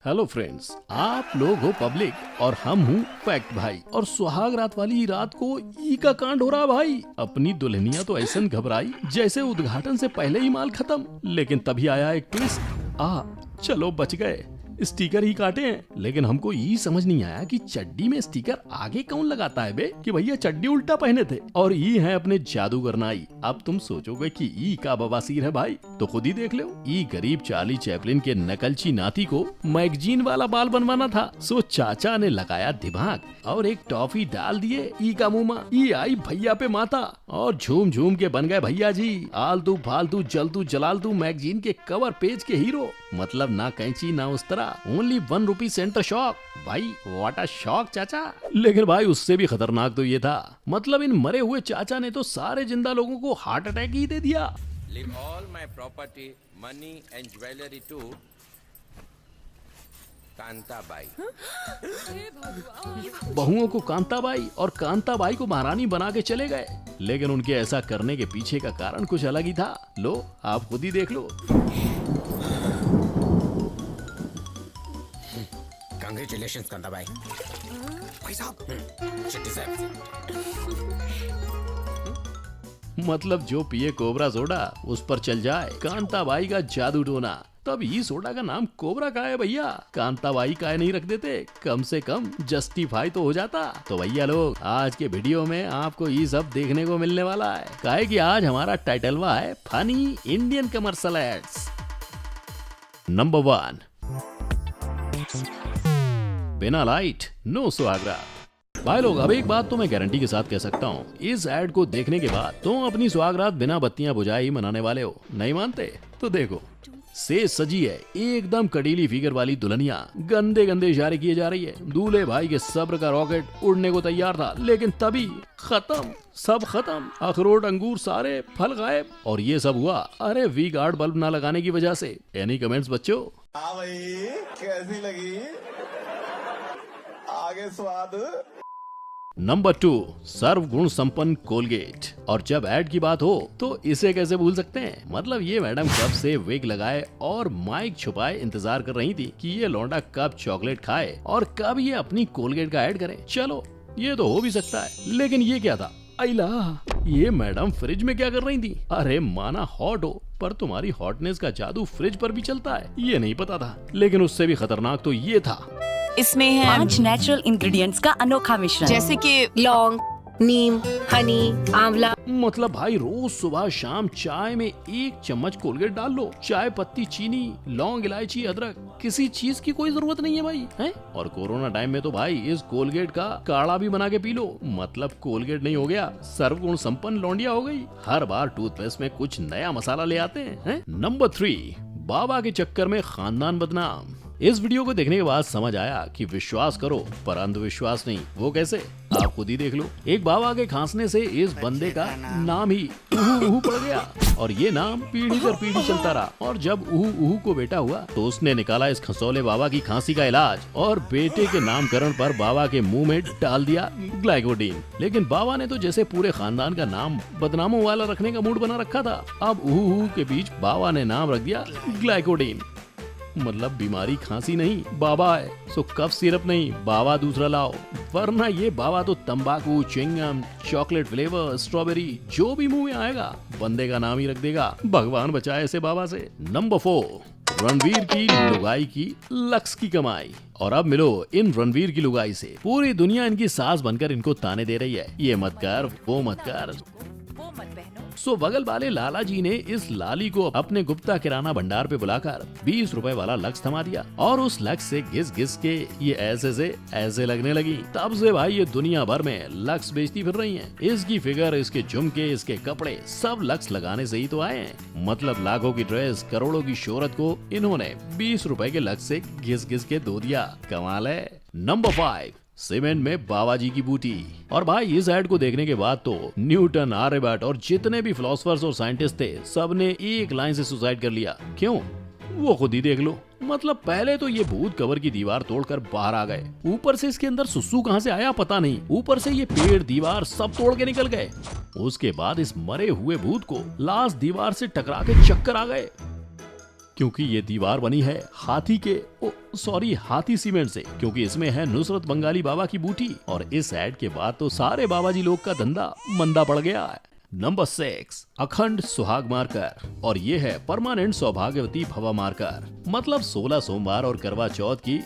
Hello friends, आप लोग हो पब्लिक और हम हूँ फैक्ट भाई। और सुहाग रात वाली रात को ई का कांड हो रहा भाई। अपनी दुल्हनिया तो ऐसा घबराई जैसे उद्घाटन से पहले ही माल खत्म। लेकिन तभी आया एक ट्विस्ट। चलो बच गए, स्टिकर ही काटे हैं। लेकिन हमको ये समझ नहीं आया कि चड्डी में स्टिकर आगे कौन लगाता है बे, कि भैया चड्डी उल्टा पहने थे। और ये है अपने जादूगर नाई। अब तुम सोचोगे कि ई का बवासीर है भाई, तो खुद ही देख लो। ई गरीब चार्ली चैपलिन के नकलची नाती को मैगजीन वाला बाल बनवाना था, सो चाचा ने लगाया दिमाग और एक टॉफी डाल दिए ई का मुंह में। ई आई भैया पे माता और झूम झूम के बन गए भैया जी आलतू फालतू जलतू जलालतू मैगजीन के कवर पेज के हीरो। मतलब ना कैंची ना उस तरह, ओनली 1 रुपी सेंटर शॉक। भाई व्हाट अ शॉक चाचा। लेकिन भाई उससे भी खतरनाक तो ये था, मतलब इन मरे हुए चाचा ने तो सारे जिंदा लोगों को हार्ट अटैक ही दे दिया। Leave all my property, money and jewelry to Kantabai. बहुओं को कांताबाई और कांताबाई को महारानी बना के चले गए। लेकिन उनके ऐसा करने के पीछे का कारण कुछ अलग ही था। लो आप खुद ही देख लो। कांग्रेचुलेशंस कांताबाई। भाई साहब, चिट्ठी साहब। मतलब जो पिए कोबरा सोडा उस पर चल जाए कांताबाई का जादू टोना। तब ये सोडा का नाम कोबरा का है भैया, कांताबाई का नहीं रख देते, कम से कम जस्टिफाई तो हो जाता। तो भैया लोग आज के वीडियो में आपको ये सब देखने को मिलने वाला है। काहे कि आज हमारा टाइटलवा है funny Indian commercial ads. Number 1, बिना लाइट नो सुहागरात। भाई लोग अब एक बात तो मैं गारंटी के साथ कह सकता हूँ, इस एड को देखने के बाद तुम अपनी सुहागरात बिना बत्तियां बुझाए ही मनाने वाले हो। नहीं मानते तो देखो, से सजी है एकदम कटीली फिगर वाली दुल्हनिया, गंदे गंदे इशारे किए जा रही है। दूल्हे भाई के सब्र का रॉकेट उड़ने को तैयार था, लेकिन तभी खत्म, सब खत्म। अखरोट अंगूर सारे फल गायब। और ये सब हुआ अरे वी गार्ड बल्ब ना लगाने की वजह से। एनी कमेंट्स बच्चों? हाँ भाई, कैसी लगी आगे स्वाद? नंबर 2, सर्व गुण संपन्न कोलगेट। और जब ऐड की बात हो तो इसे कैसे भूल सकते हैं। मतलब ये मैडम कब से विग लगाए और माइक छुपाए इंतजार कर रही थी कि ये लौंडा कब चॉकलेट खाए और कब ये अपनी कोलगेट का ऐड करे। चलो ये तो हो भी सकता है, लेकिन ये क्या था? अइला, ये मैडम फ्रिज में क्या कर रही थी? अरे माना हॉट हो, पर तुम्हारी हॉटनेस का जादू फ्रिज पर भी चलता है, ये नहीं पता था। लेकिन उससे भी खतरनाक तो ये था, इसमें है 5 नेचुरल इंग्रेडिएंट्स का अनोखा मिश्रण, जैसे कि लौंग, नीम, हनी, आंवला। मतलब भाई रोज सुबह शाम चाय में 1 चम्मच कोलगेट डाल लो। चाय पत्ती, चीनी, लौंग, इलायची, अदरक, किसी चीज की कोई जरूरत नहीं है भाई, हैं? और कोरोना टाइम में तो भाई इस कोलगेट का काढ़ा भी बना के पी लो। मतलब कोलगेट नहीं हो गया, सर्वगुण संपन्न लौंडिया हो गई। हर बार टूथपेस्ट में कुछ नया मसाला ले आते हैं। नंबर 3, बाबा के चक्कर में खानदान बदनाम। इस वीडियो को देखने के बाद समझ आया कि विश्वास करो पर अंधविश्वास नहीं। वो कैसे, आप खुद ही देख लो। एक बाबा के खांसने से इस बंदे का नाम ही उहू उहू पड़ गया और ये नाम पीढ़ी दर पीढ़ी चलता रहा। और जब उहू उहू को बेटा हुआ तो उसने निकाला इस खसौले बाबा की खांसी का इलाज और बेटे के नामकरण पर बाबा के मुंह में डाल दिया ग्लाइकोडीन। लेकिन बाबा ने तो जैसे पूरे खानदान का नाम बदनामों वाला रखने का मूड बना रखा था। अब उहू उहू के बीच बाबा ने नाम रख दिया ग्लाइकोडीन। मतलब बीमारी खांसी नहीं, बाबा है, सो कफ सिरप नहीं, बाबा दूसरा लाओ। वरना ये बाबा तो तंबाकू, च्युइंगम, चॉकलेट फ्लेवर, स्ट्रॉबेरी जो भी मुंह में आएगा बंदे का नाम ही रख देगा। भगवान बचाए ऐसे बाबा से। नंबर 4, रणवीर की लुगाई की लक्स की कमाई। और अब मिलो इन रणवीर की लुगाई से। पूरी दुनिया इनकी सास बनकर इनको ताने दे रही है, ये मत कर, वो मत कर। सो बगल वाले लाला जी ने इस लाली को अपने गुप्ता किराना भंडार पे बुलाकर 20 रुपए वाला लक्स थमा दिया और उस लक्स से घिस घिस के ये ऐसे से ऐसे लगने लगी। तब से भाई ये दुनिया भर में लक्स बेचती फिर रही हैं। इसकी फिगर, इसके झुमके, इसके कपड़े सब लक्स लगाने से ही तो आए हैं। मतलब लाखों की ड्रेस, करोड़ों की शोहरत को इन्होंने 20 रुपए के लक्स से घिस घिस के धो दिया। कमाल है। नंबर 5, सीमेंट में बाबा जी की बूटी। और भाई इस ऐड को देखने के बाद तो न्यूटन, आर्यभट्ट और जितने भी फिलोसफर्स और साइंटिस्ट थे सबने एक लाइन से सुसाइड कर लिया। क्यों, वो खुद ही देख लो। मतलब पहले तो ये भूत कवर की दीवार तोड़कर बाहर आ गए, ऊपर से इसके अंदर सुसु कहां से आया पता नहीं, ऊपर से ये पेड़ दीवार सब तोड़ के निकल गए। उसके बाद इस मरे हुए भूत को लास्ट दीवार से टकरा के चक्कर आ गए। क्योंकि ये दीवार बनी है हाथी सीमेंट से, क्योंकि इसमें है नुसरत बंगाली बाबा की बूटी। और इस ऐड के बाद तो सारे बाबाजी लोग का धंधा मंदा पड़ गया है। नंबर 6, अखंड सुहाग मार्कर, और ये है परमानेंट सौभाग्यवती भवा मार्कर। मतलब 16 सोमवार और करवा चौथ की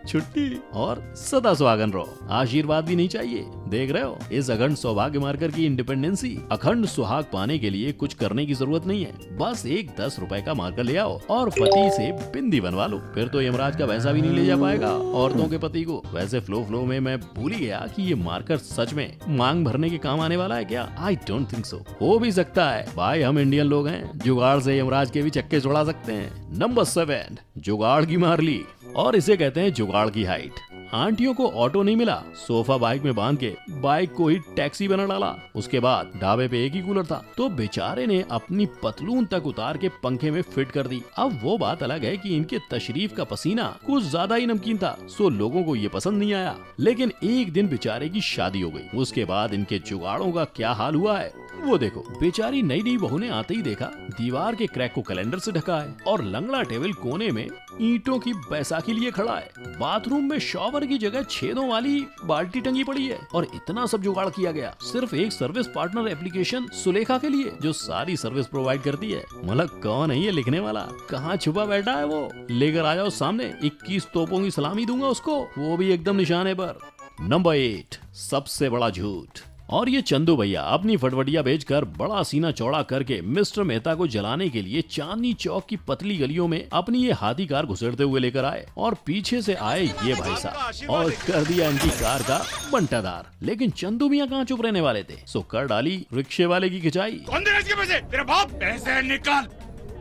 छुट्टी और सदा सुहागन रहो, आशीर्वाद भी नहीं चाहिए। देख रहे हो इस अखंड सौभाग्य मार्कर की इंडिपेंडेंसी। अखंड सुहाग पाने के लिए कुछ करने की जरूरत नहीं है, बस एक 10 रुपए का मार्कर ले आओ और पति से बिंदी बनवा लो, फिर तो यमराज का पैसा भी नहीं ले जा पाएगा औरतों के पति को। वैसे फ्लो में मैं भूल ही गया कि ये मार्कर सच में मांग भरने के काम आने वाला है क्या? I don't think so. हो भी सकता है भाई, हम इंडियन लोग हैं, जुगाड़ से यमराज के भी चक्के छुड़ा सकते हैं। नंबर 7, जुगाड़ की मारली, और इसे कहते हैं जुगाड़ की हाइट। आंटियों को ऑटो नहीं मिला, सोफा बाइक में बांध के बाइक को ही टैक्सी बना डाला। उसके बाद ढाबे पे एक ही कूलर था तो बेचारे ने अपनी पतलून तक उतार के पंखे में फिट कर दी। अब वो बात अलग है कि इनके तशरीफ का पसीना कुछ ज्यादा ही नमकीन था, सो लोगों को ये पसंद नहीं आया। लेकिन एक दिन बेचारे की शादी हो गई, उसके बाद इनके जुगाड़ों का क्या हाल हुआ है वो देखो। बेचारी नई बहू ने आते ही देखा दीवार के क्रैक को कैलेंडर से ढका है और लंगड़ा टेबल कोने में ईंटों की बैसाखी लिए खड़ा है। बाथरूम में शॉवर की जगह छेदों वाली बाल्टी टंगी पड़ी है। और इतना सब जुगाड़ किया गया सिर्फ एक सर्विस पार्टनर एप्लीकेशन सुलेखा के लिए, जो सारी सर्विस प्रोवाइड करती है। मतलब कौन है ये लिखने वाला, कहाँ छुपा बैठा है वो? लेकर आ जाओ सामने, 21 तोपों की सलामी दूंगा उसको, वो भी एकदम निशाने पर। नंबर 8, सबसे बड़ा झूठ, और ये चंदू भैया अपनी फटफटिया बेचकर बड़ा सीना चौड़ा करके मिस्टर मेहता को जलाने के लिए चांदनी चौक की पतली गलियों में अपनी ये हाथी कार घुसेड़ते हुए लेकर आए। और पीछे से आए ये भाई साहब और कर दिया इनकी कार का बंटादार। लेकिन चंदू भैया कहाँ चुप रहने वाले थे, सो कर डाली रिक्शे वाले की खिंचाई। कौन देगा इसके पैसे? तेरा बाप। पैसे निकाल,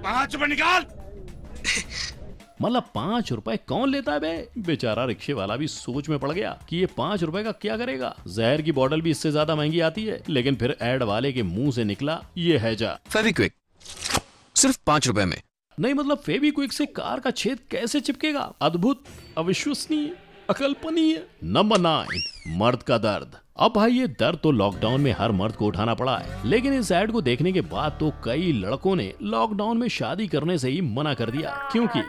5 रुपए निकाल। मतलब 5 रुपए कौन लेता है बे? बेचारा रिक्शे वाला भी सोच में पड़ गया कि ये 5 रुपए का क्या करेगा। जहर की बोतल भी इससे ज्यादा महंगी आती है। लेकिन फिर एड वाले के मुंह से निकला ये हैजा, फेविक्विक सिर्फ 5 रुपए में। नहीं मतलब फेविक्विक से कार का छेद कैसे चिपकेगा? अद्भुत, अविश्वसनीय, अकल्पनीय। नंबर 9, मर्द का दर्द। अब भाई ये दर्द तो लॉकडाउन में हर मर्द को उठाना पड़ा है, लेकिन इस ऐड को देखने के बाद तो कई लड़कों ने लॉकडाउन में शादी करने से ही मना कर दिया, क्योंकि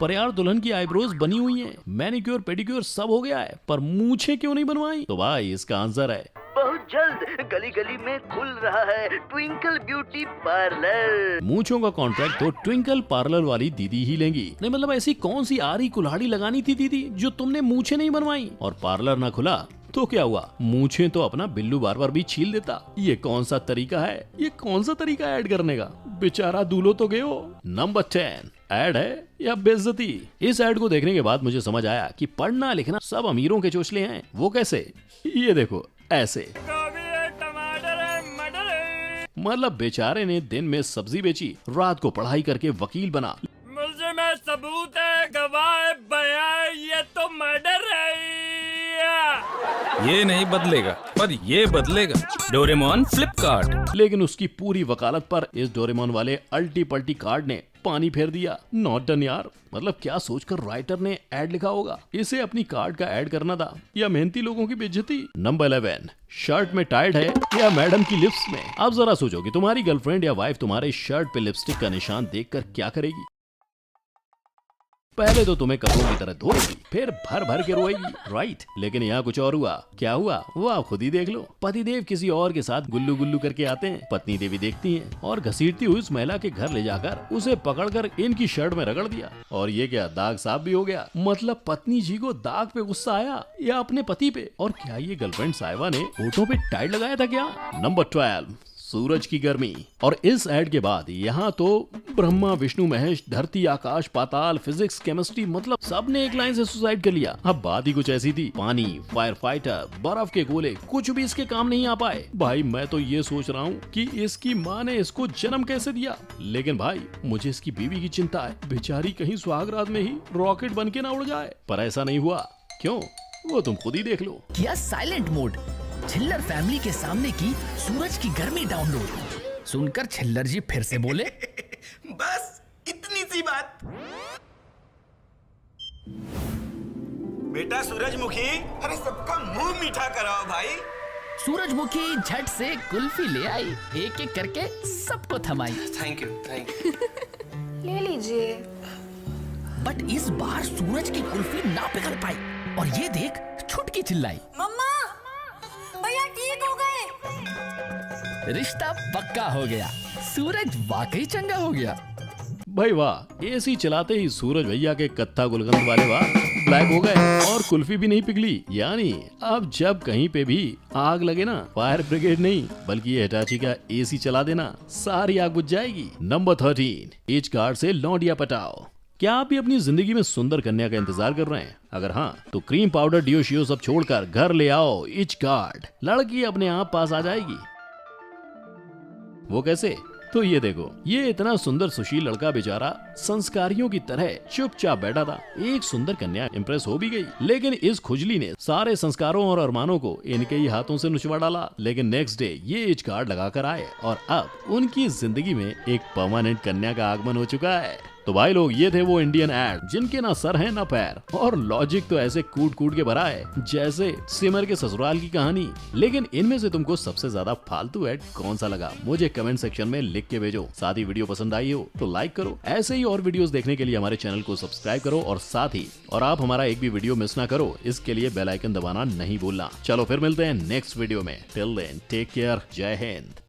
पर यार दुल्हन की आईब्रोज बनी हुई हैं, मैनिक्योर पेडिक्योर सब हो गया है, पर मूछें क्यों नहीं बनवाई? तो भाई इसका आंसर है बहुत जल्द गली गली में खुल रहा है ट्विंकल ब्यूटी पार्लर। मूंछों का कॉन्ट्रैक्ट तो ट्विंकल पार्लर वाली दीदी ही लेंगी। नहीं मतलब ऐसी कौन सी आरी कुल्हाड़ी लगानी थी दीदी जो तुमने मूछें नहीं बनवाई? और पार्लर ना खुला तो क्या हुआ, मूछें तो अपना बिल्लू बार भी छील देता। ये कौन सा तरीका है, ये कौन सा तरीका ऐड करने का? बेचारा दूल्हो तो गयो। नंबर 10, ऐड है या बेइज्जती। इस ऐड को देखने के बाद मुझे समझ आया कि पढ़ना लिखना सब अमीरों के चोचले हैं। वो कैसे? ये देखो ऐसे। मतलब बेचारे ने दिन में सब्जी बेची, रात को पढ़ाई करके वकील बना। मुझे में सबूत है, गवाह बयान, ये तो मर्डर है। ये नहीं बदलेगा, पर ये बदलेगा। डोरेमोन फ्लिपकार्ट। लेकिन उसकी पूरी वकालत पर इस डोरेमोन वाले अल्टी पल्टी कार्ड ने पानी फेर दिया। नॉट डन यार। मतलब क्या सोचकर राइटर ने ऐड लिखा होगा? इसे अपनी कार्ड का ऐड करना था या मेहनती लोगों की बेइज्जती। नंबर 11, शर्ट में टाइड है या मैडम की लिप्स में। अब जरा सोचो कि तुम्हारी गर्लफ्रेंड या वाइफ तुम्हारे शर्ट पे लिपस्टिक का निशान देखकर क्या करेगी? पहले तो तुम्हें कपड़ों की तरह धोएगी, फिर भर भर के रोएगी, राइट? लेकिन यहाँ कुछ और हुआ। क्या हुआ वो आप खुद ही देख लो। पतिदेव किसी और के साथ गुल्लू गुल्लू करके आते हैं, पत्नी देवी देखती हैं और घसीटती हुई उस महिला के घर ले जाकर उसे पकड़कर इनकी शर्ट में रगड़ दिया। और ये क्या, दाग साफ भी हो गया? मतलब पत्नी जी को दाग पे गुस्सा आया या अपने पति पे? और क्या ये गर्लफ्रेंड साहिबा ने होठों पे टाइड लगाया था क्या? नंबर 12, सूरज की गर्मी। और इस ऐड के बाद यहाँ तो ब्रह्मा विष्णु महेश, धरती आकाश पाताल, फिजिक्स केमिस्ट्री, मतलब सब ने एक लाइन से सुसाइड कर लिया। अब बात ही कुछ ऐसी थी, पानी, फायर फाइटर, बर्फ के गोले, कुछ भी इसके काम नहीं आ पाए। भाई मैं तो ये सोच रहा हूँ कि इसकी माँ ने इसको जन्म कैसे दिया। लेकिन भाई मुझे इसकी बीवी की चिंता है, बेचारी कहीं सुहागरात में ही रॉकेट बन के ना उड़ जाए। पर ऐसा नहीं हुआ। क्यों? वो तुम खुद ही देख लो। किया साइलेंट मोड, छिल्लर फैमिली के सामने की सूरज की गर्मी डाउनलोड। सुनकर छिल्लर जी फिर से बोले बस इतनी सी बात। बेटा सूरजमुखी, अरे सबका मुंह मीठा कराओ भाई। सूरजमुखी झट से कुल्फी ले आई, एक एक करके सबको थमाई। Thank you. ले लीजिए। बट इस बार सूरज की कुल्फी ना पिघल पाई और ये देख छुटकी चिल्लाई, मम्मा, भैया ठीक हो गए। रिश्ता पक्का हो गया, सूरज वाकई चंगा हो गया। भाई वाह, एसी चलाते ही सूरज भैया के कत्था गुलकंद वाले वाह ब्लैक हो गए और कुल्फी भी नहीं पिघली। यानी अब जब कहीं पे भी आग लगे ना, फायर ब्रिगेड नहीं बल्कि ये हिटाची का एसी चला देना, सारी आग बुझ जाएगी। नंबर 13, एज कार्ड से लौंडिया पटाओ। क्या आप भी अपनी जिंदगी में सुंदर कन्या का इंतजार कर रहे हैं? अगर हाँ तो क्रीम पाउडर डियो शियो सब छोड़कर घर ले आओ एज कार्ड। लड़की अपने आप पास आ जाएगी। वो कैसे? तो ये देखो, ये इतना सुंदर सुशील लड़का बेचारा संस्कारियों की तरह चुपचाप बैठा था। एक सुंदर कन्या इंप्रेस हो भी गई, लेकिन इस खुजली ने सारे संस्कारों और अरमानों को इनके ही हाथों से नुचवा डाला। लेकिन नेक्स्ट डे ये एज कार्ड लगाकर आए और अब उनकी जिंदगी में एक परमानेंट कन्या का आगमन हो चुका है। तो भाई लोग, ये थे वो इंडियन एड जिनके ना सर है ना पैर और लॉजिक तो ऐसे कूट कूट के भरा है जैसे सिमर के ससुराल की कहानी। लेकिन इनमें से तुमको सबसे ज्यादा फालतू एड कौन सा लगा, मुझे कमेंट सेक्शन में लिख के भेजो। साथ ही वीडियो पसंद आई हो तो लाइक करो। ऐसे ही और वीडियोस देखने के लिए हमारे चैनल को सब्सक्राइब करो और साथ ही आप हमारा एक भी वीडियो मिस ना करो, इसके लिए बेल आइकन दबाना नहीं भूलना। चलो फिर मिलते हैं नेक्स्ट वीडियो में। टिल देन टेक केयर, जय हिंद।